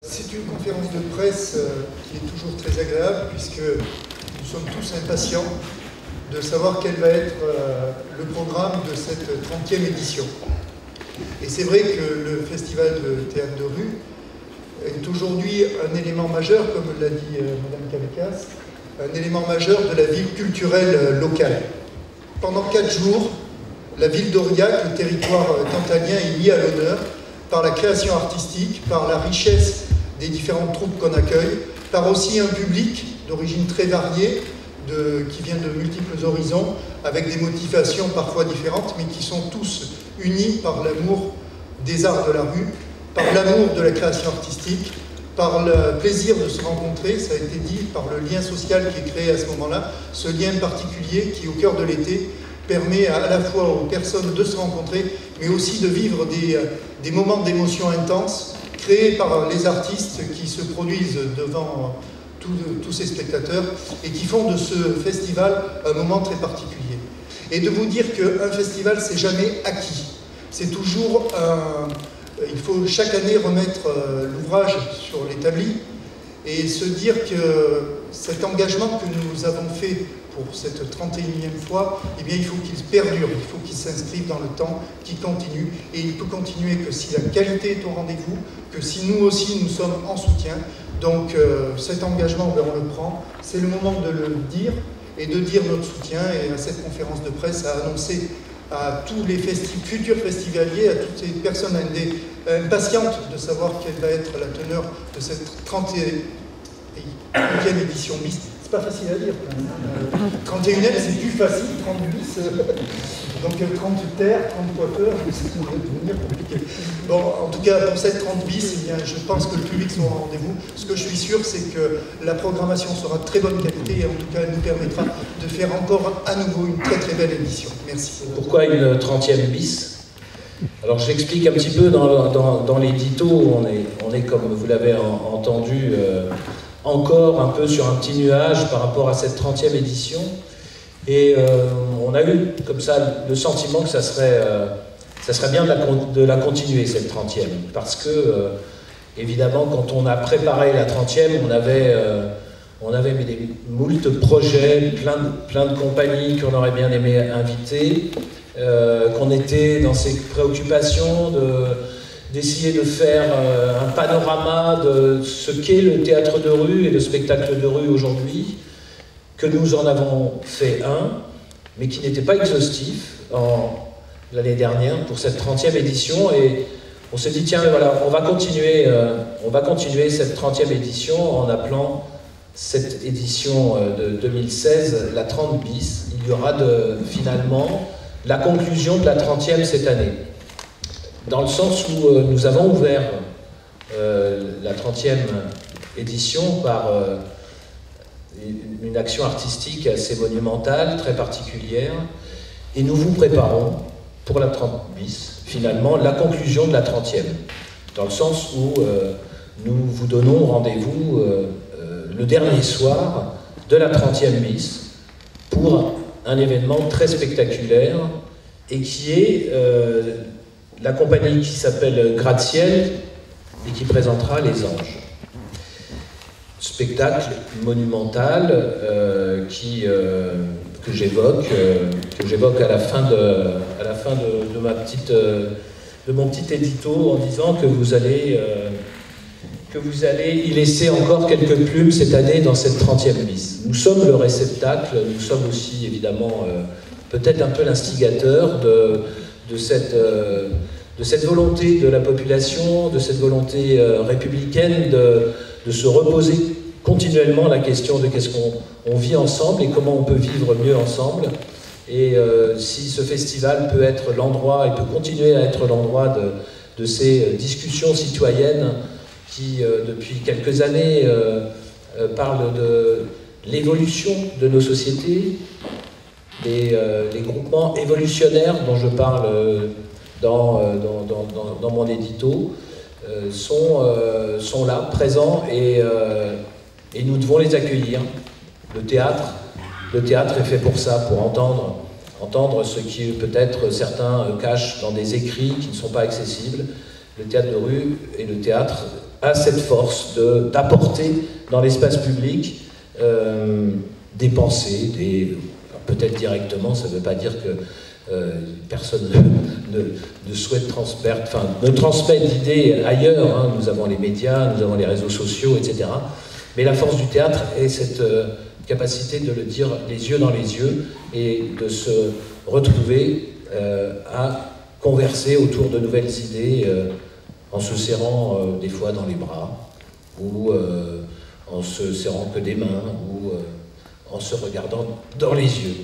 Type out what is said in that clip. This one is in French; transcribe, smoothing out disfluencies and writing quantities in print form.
C'est une conférence de presse qui est toujours très agréable puisque nous sommes tous impatients de savoir quel va être le programme de cette 30e édition. Et c'est vrai que le Festival de théâtre de rue est aujourd'hui un élément majeur, comme l'a dit Madame Cavécas, un élément majeur de la vie culturelle locale. Pendant 4 jours, la ville d'Aurillac, le territoire cantalien, est mis à l'honneur par la création artistique, par la richesse des différentes troupes qu'on accueille, par aussi un public d'origine très variée, qui vient de multiples horizons, avec des motivations parfois différentes, mais qui sont tous unis par l'amour des arts de la rue, par l'amour de la création artistique, par le plaisir de se rencontrer, ça a été dit, par le lien social qui est créé à ce moment-là, ce lien particulier qui, au cœur de l'été, permet à la fois aux personnes de se rencontrer, mais aussi de vivre des moments d'émotion intense, créés par les artistes qui se produisent devant tous ces spectateurs et qui font de ce festival un moment très particulier. Et de vous dire qu'un festival, c'est jamais acquis. C'est toujours il faut chaque année remettre l'ouvrage sur l'établi et se dire que cet engagement que nous avons fait pour cette 31e fois, eh bien, il faut qu'il perdure, il faut qu'il s'inscrive dans le temps, qu'il continue. Et il peut continuer que si la qualité est au rendez-vous, que si nous aussi nous sommes en soutien. Donc cet engagement, ben, on le prend. C'est le moment de le dire et de dire notre soutien. Et à cette conférence de presse, à annoncer à tous les futurs festivaliers, à toutes ces personnes impatientes de savoir quelle va être la teneur de cette 31e édition bis. C'est pas facile à dire. 31e, c'est plus facile, 30 bis. Donc 30 terres, 30 coiffeurs, ça pourrait devenir compliqué. Bon, en tout cas, pour cette 30 bis, eh bien, je pense que le public sera au rendez-vous. Ce que je suis sûr, c'est que la programmation sera de très bonne qualité et en tout cas, elle nous permettra de faire encore à nouveau une très très belle édition. Merci. Pourquoi une 30e bis? Alors j'explique un petit peu dans l'édito, on est comme vous l'avez entendu, encore un peu sur un petit nuage par rapport à cette 30e édition. Et on a eu comme ça le sentiment que ça serait bien de la continuer, cette 30e. Parce que, évidemment, quand on a préparé la 30e, on avait mis des moult projets, plein de compagnies qu'on aurait bien aimé inviter, qu'on était dans ces préoccupations d'essayer de faire un panorama de ce qu'est le théâtre de rue et le spectacle de rue aujourd'hui, que nous en avons fait un, mais qui n'était pas exhaustif l'année dernière pour cette 30e édition. Et on s'est dit, tiens, voilà, on va continuer cette 30e édition en appelant cette édition de 2016 la 30 bis. Il y aura finalement la conclusion de la 30e cette année. Dans le sens où nous avons ouvert la 30e édition par une action artistique assez monumentale, très particulière, et nous vous préparons pour la 30 bis, finalement, la conclusion de la 30e, dans le sens où nous vous donnons rendez-vous le dernier soir de la 30e bis pour un événement très spectaculaire et qui est la compagnie qui s'appelle Gratte-Ciel et qui présentera Les Anges. Spectacle monumental que j'évoque à la fin de mon petit édito en disant que vous allez y laisser encore quelques plumes cette année dans cette 30e bis. Nous sommes le réceptacle, nous sommes aussi évidemment peut-être un peu l'instigateur de cette volonté de la population, de cette volonté républicaine de se reposer continuellement la question de qu'est-ce qu'on vit ensemble et comment on peut vivre mieux ensemble. Et si ce festival peut être l'endroit, et peut continuer à être l'endroit de ces discussions citoyennes qui, depuis quelques années, parlent de l'évolution de nos sociétés, les groupements évolutionnaires dont je parle dans mon édito, sont là, présents, et nous devons les accueillir. Le théâtre est fait pour ça, pour entendre ce qui peut-être certains cachent dans des écrits qui ne sont pas accessibles. Le théâtre de rue et le théâtre a cette force d'apporter dans l'espace public des pensées, peut-être directement, ça ne veut pas dire que personne ne souhaite ne transmet d'idées ailleurs, hein. Nous avons les médias, nous avons les réseaux sociaux, etc. Mais la force du théâtre est cette capacité de le dire les yeux dans les yeux et de se retrouver à converser autour de nouvelles idées en se serrant des fois dans les bras ou en se serrant que des mains ou en se regardant dans les yeux.